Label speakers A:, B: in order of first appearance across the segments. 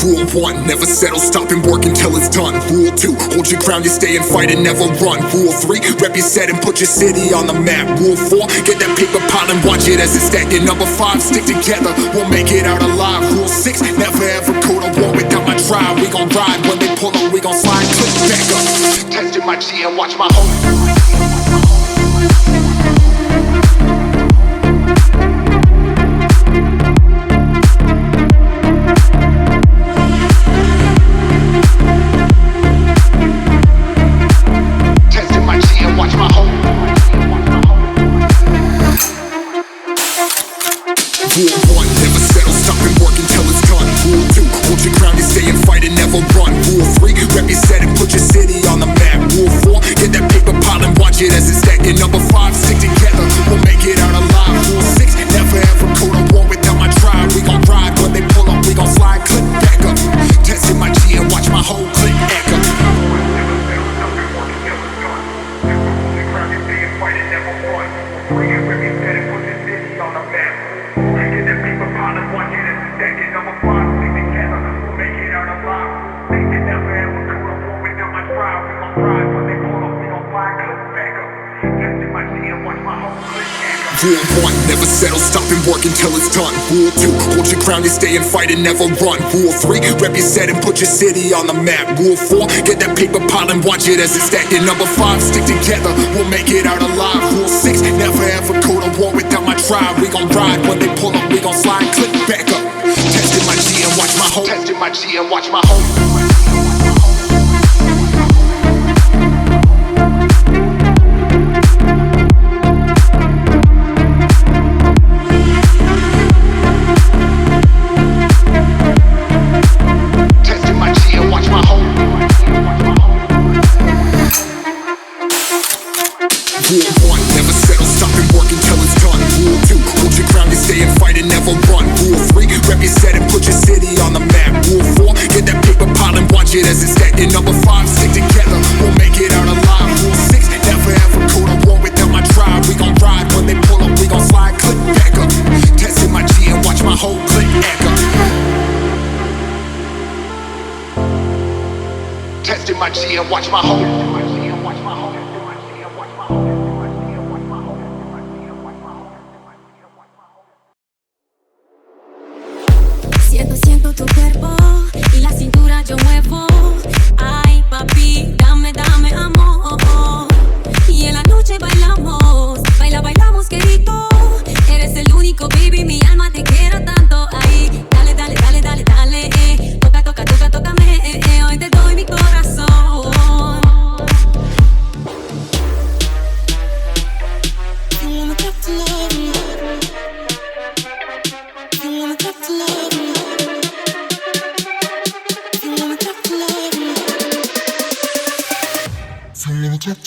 A: Rule 1, never settle, stop and work until it's done. Rule 2, hold your ground, you stay and fight and never run. Rule 3, rep your set and put your city on the map. Rule 4, get that paper pile and watch it as it's stacked. And number 5, stick together, we'll make it out alive. Rule 6, never ever go to war without my tribe. We gon' ride, when they pull up, we gon' slide, click back up. Testing my G and watch my home. Rule 1, never settle, stop and work until it's done. Rule 2, hold your ground, you stay and fight and never run. Rule 3, rep your set and put your city on the map. Rule 4, get that paper pile and watch it as it's stacked. And number 5, stick together, we'll make it out alive. Rule 6, never ever go to war without my tribe. We gon' ride, when they pull up, we gon' slide, click back up. Testing my G and watch my whole click echo. Rule 1, never settle, stop and work until it's done. Rule 2, hold your ground, you stay and fight and never run. Rule 3, rep your set and put your city on the map. Rule 4, get that paper pile and watch it as it's stacked. And number 5, stick together, we'll make it out alive. Rule 6, never ever go to war without my tribe. We gon' ride, when they pull up, we gon' slide, click back up. Testing my G and watch my home. Testing my G and watch my home. Rule 1, never settle, stop and work until it's done. Rule 2, hold your ground, you stay and fight and never run. Rule 3, rep your set and put your city on the map. Rule 4, get that paper pile and watch it as it's stacked. And number 5, stick together, we'll make it out alive. Rule 6, never ever go to war without my tribe. We gon' ride, when they pull up, we gon' slide, click back up. Testing my G and watch my whole click echo. Testing my G and watch my whole.
B: Siento tu cuerpo y la cintura yo muevo. Ay, papi, dame amor. Y en la noche bailamos, bailamos querido. Eres el único, baby, mi alma te quiero tanto. Ahí, dale, tócame, hoy te doy mi corazón. You wanna talk to love me. You wanna talk to love me. Talk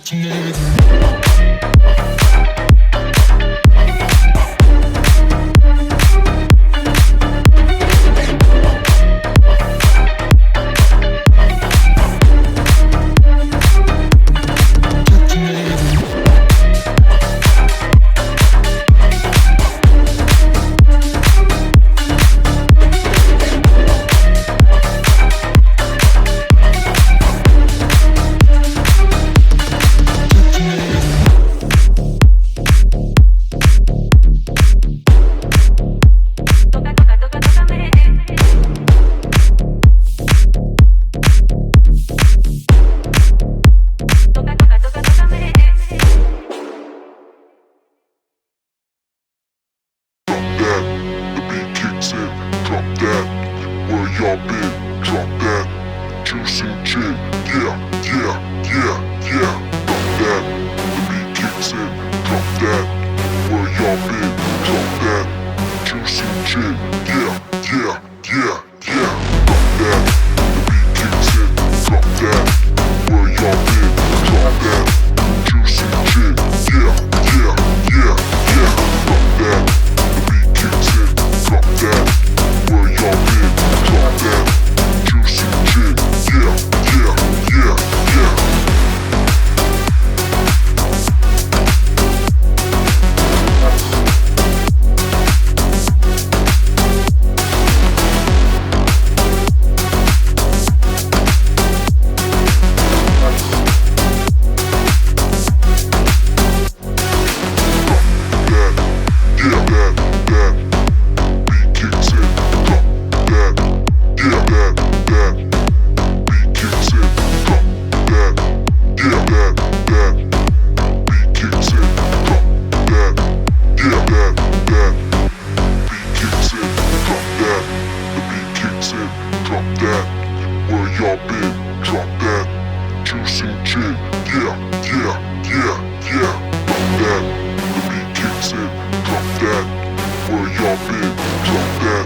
B: to me.
A: yeah, yeah. Drop that, the beat kicks in. Drop that, where y'all been? Drop that,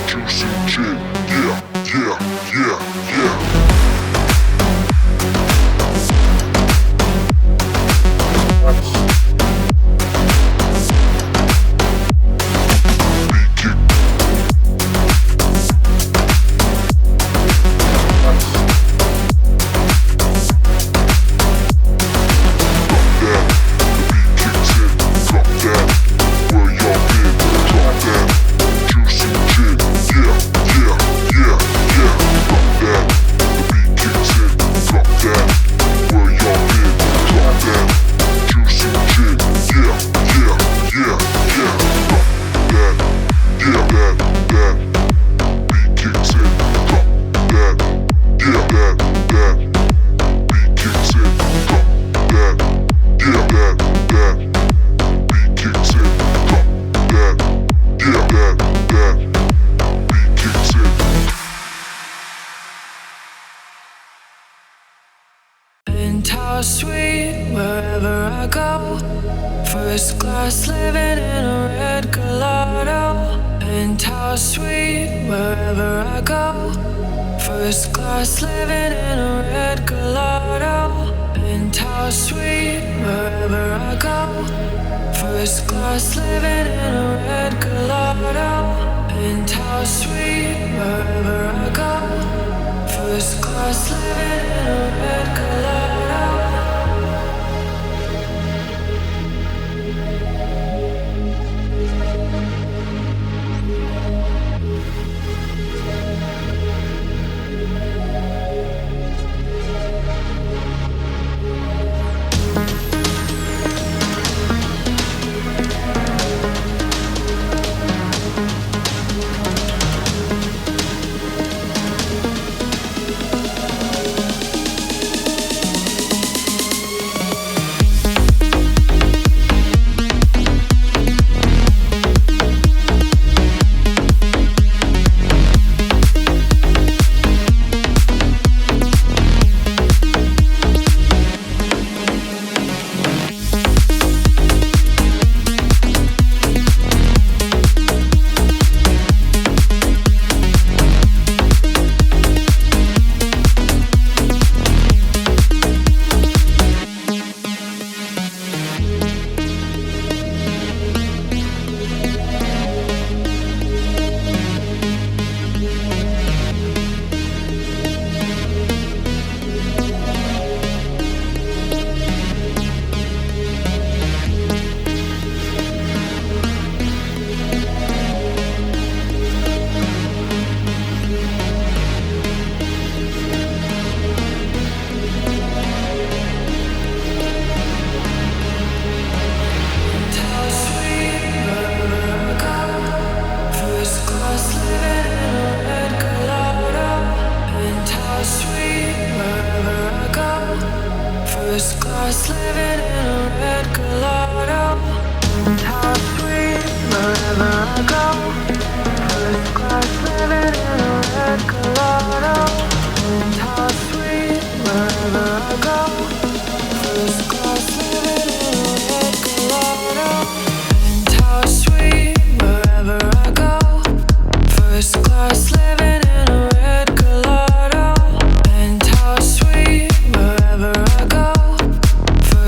A: juicy shit. Yeah, yeah, yeah, yeah.
C: Sweet wherever I go. First class living in a red gelato. And how sweet wherever I go. First class living in a red gelato. And how sweet wherever I go. First class living in a red gelato. And how sweet wherever I go. First class living in a red gelato.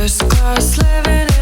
C: First class living